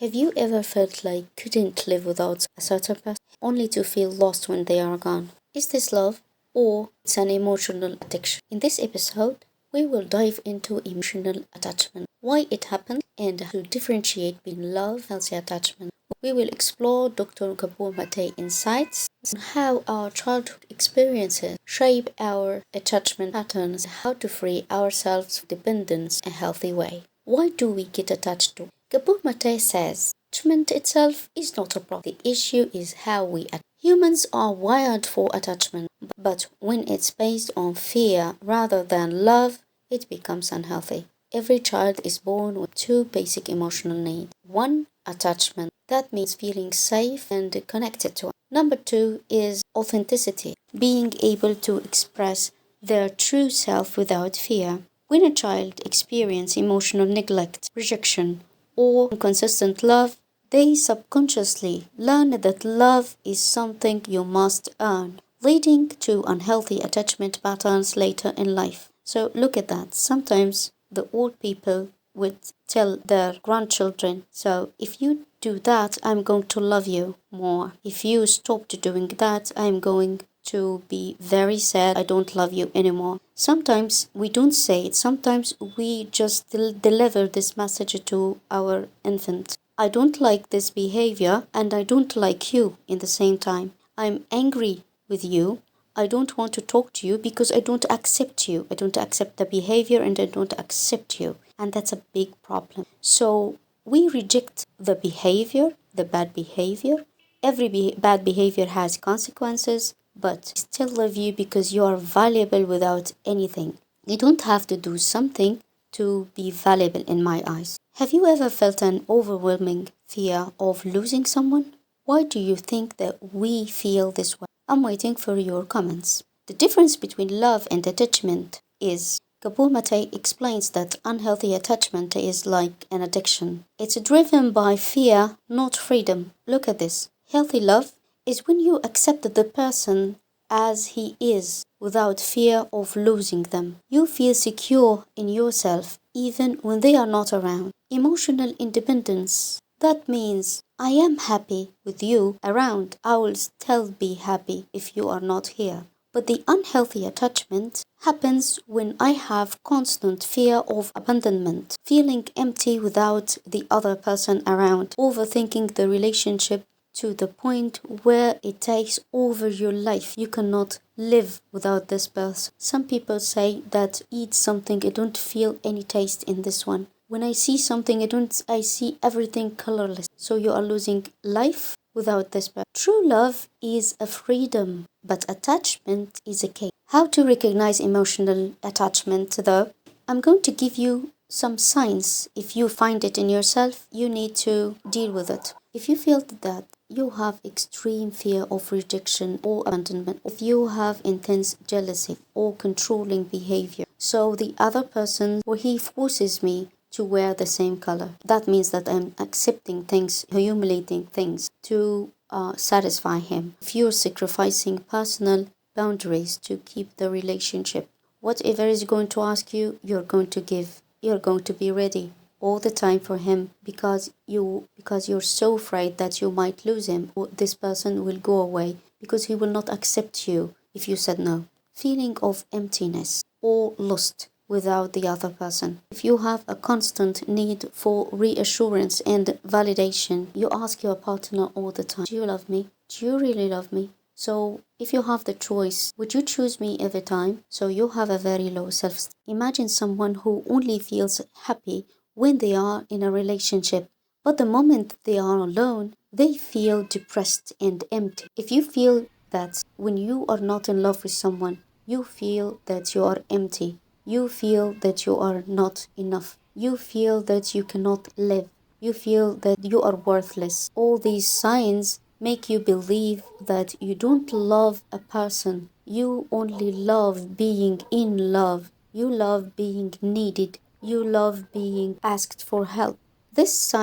Have you ever felt like couldn't live without a certain person, only to feel lost when they are gone? Is this love or it's an emotional addiction? In this episode, we will dive into emotional attachment, why it happens, and how to differentiate between love and healthy attachment. We will explore Dr. Gabor Mate insights on how our childhood experiences shape our attachment patterns, how to free ourselves from dependence in a healthy way. Why do we get attached to? Gabor Mate says, attachment itself is not a problem. The issue is how we attach. Humans are wired for attachment, but when it's based on fear rather than love, it becomes unhealthy. Every child is born with two basic emotional needs. One, attachment. That means feeling safe and connected to. Number two is authenticity, being able to express their true self without fear. When a child experiences emotional neglect, rejection, or inconsistent love, they subconsciously learn that love is something you must earn, leading to unhealthy attachment patterns later in life. So look at that. Sometimes the old people would tell their grandchildren, so if you do that, I'm going to love you more. If you stop doing that, I'm going to be very sad. I don't love you anymore. Sometimes we don't say it. Sometimes we just deliver this message to our infant. I don't like this behavior and I don't like you in the same time. I'm angry with you. I don't want to talk to you because I don't accept you. I don't accept the behavior and I don't accept you. And that's a big problem. So we reject the behavior, the bad behavior. Every bad behavior has consequences, but I still love you because you are valuable without anything. You don't have to do something to be valuable in my eyes. Have you ever felt an overwhelming fear of losing someone? Why do you think that we feel this way? I'm waiting for your comments. The difference between love and attachment is Gabor Mate explains that unhealthy attachment is like an addiction. It's driven by fear, not freedom. Look at this. Healthy love is when you accept the person as he is without fear of losing them. You feel secure in yourself even when they are not around. Emotional independence. That means I am happy with you around. I will still be happy if you are not here. But the unhealthy attachment happens when I have constant fear of abandonment, feeling empty without the other person around, overthinking the relationship to the point where it takes over your life. You cannot live without this person. Some people say that eat something, I don't feel any taste in this one. When I see something, I see everything colorless. So you are losing life without this person. True love is a freedom, but attachment is a cage. How to recognize emotional attachment though? I'm going to give you some signs. If you find it in yourself, you need to deal with it. If you feel that you have extreme fear of rejection or abandonment, if you have intense jealousy or controlling behavior, so the other person or he forces me to wear the same color. That means that I'm accepting things, humiliating things to satisfy him. If you're sacrificing personal boundaries to keep the relationship, whatever is going to ask you, you're going to give. You're going to be ready all the time for him because you're so afraid that you might lose him or this person will go away because he will not accept you if you said no. Feeling of emptiness or lost without the other person. If you have a constant need for reassurance and validation, you ask your partner all the time, do you love me? Do you really love me? So if you have the choice, would you choose me every time? So you have a very low self-esteem. Imagine someone who only feels happy when they are in a relationship, but the moment they are alone, they feel depressed and empty. If you feel that when you are not in love with someone, you feel that you are empty, you feel that you are not enough, you feel that you cannot live, you feel that you are worthless. All these signs make you believe that you don't love a person. You only love being in love. You love being needed. You love being asked for help. This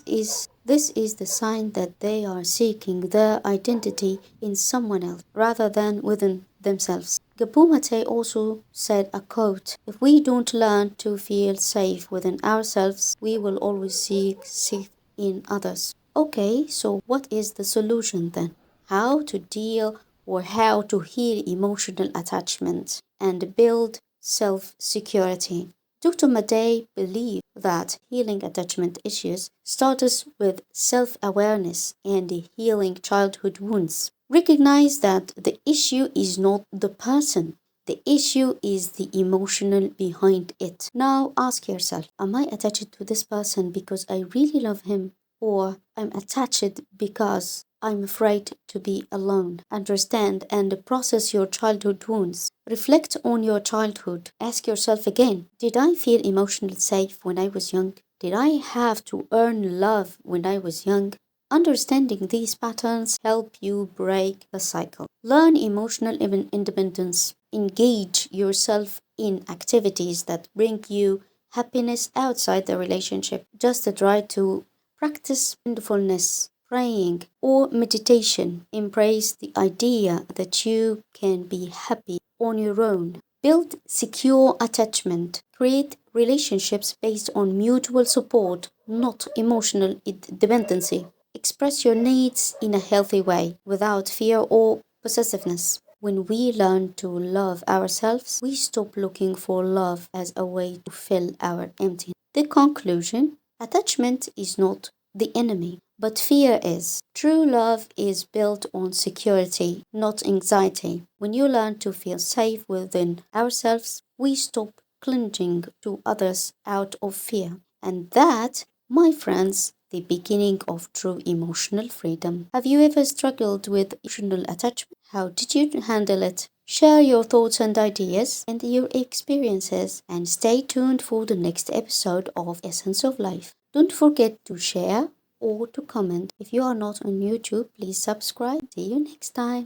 is the sign that they are seeking their identity in someone else rather than within themselves. Gabor Mate also said a quote, if we don't learn to feel safe within ourselves, we will always seek in others. Okay, so what is the solution then? How to deal or how to heal emotional attachment and build self security. Dr. Madej believes that healing attachment issues starts with self awareness and healing childhood wounds. Recognize that the issue is not the person, the issue is the emotional behind it. Now ask yourself, am I attached to this person because I really love him? Or I'm attached because I'm afraid to be alone? Understand and process your childhood wounds. Reflect on your childhood. Ask yourself again, did I feel emotionally safe when I was young? Did I have to earn love when I was young? Understanding these patterns help you break the cycle. Learn emotional independence. Engage yourself in activities that bring you happiness outside the relationship. Just try to practice mindfulness, praying, or meditation. Embrace the idea that you can be happy on your own. Build secure attachment. Create relationships based on mutual support, not emotional dependency. Express your needs in a healthy way without fear or possessiveness. When we learn to love ourselves, we stop looking for love as a way to fill our emptiness. The conclusion: attachment is not the enemy, but fear is. True love is built on security, not anxiety. When you learn to feel safe within ourselves, we stop clinging to others out of fear. And that, my friends, the beginning of true emotional freedom. Have you ever struggled with emotional attachment? How did you handle it? Share your thoughts and ideas and your experiences, and stay tuned for the next episode of Essence of Life. Don't forget to share or to comment. If you are not on YouTube, please subscribe. See you next time.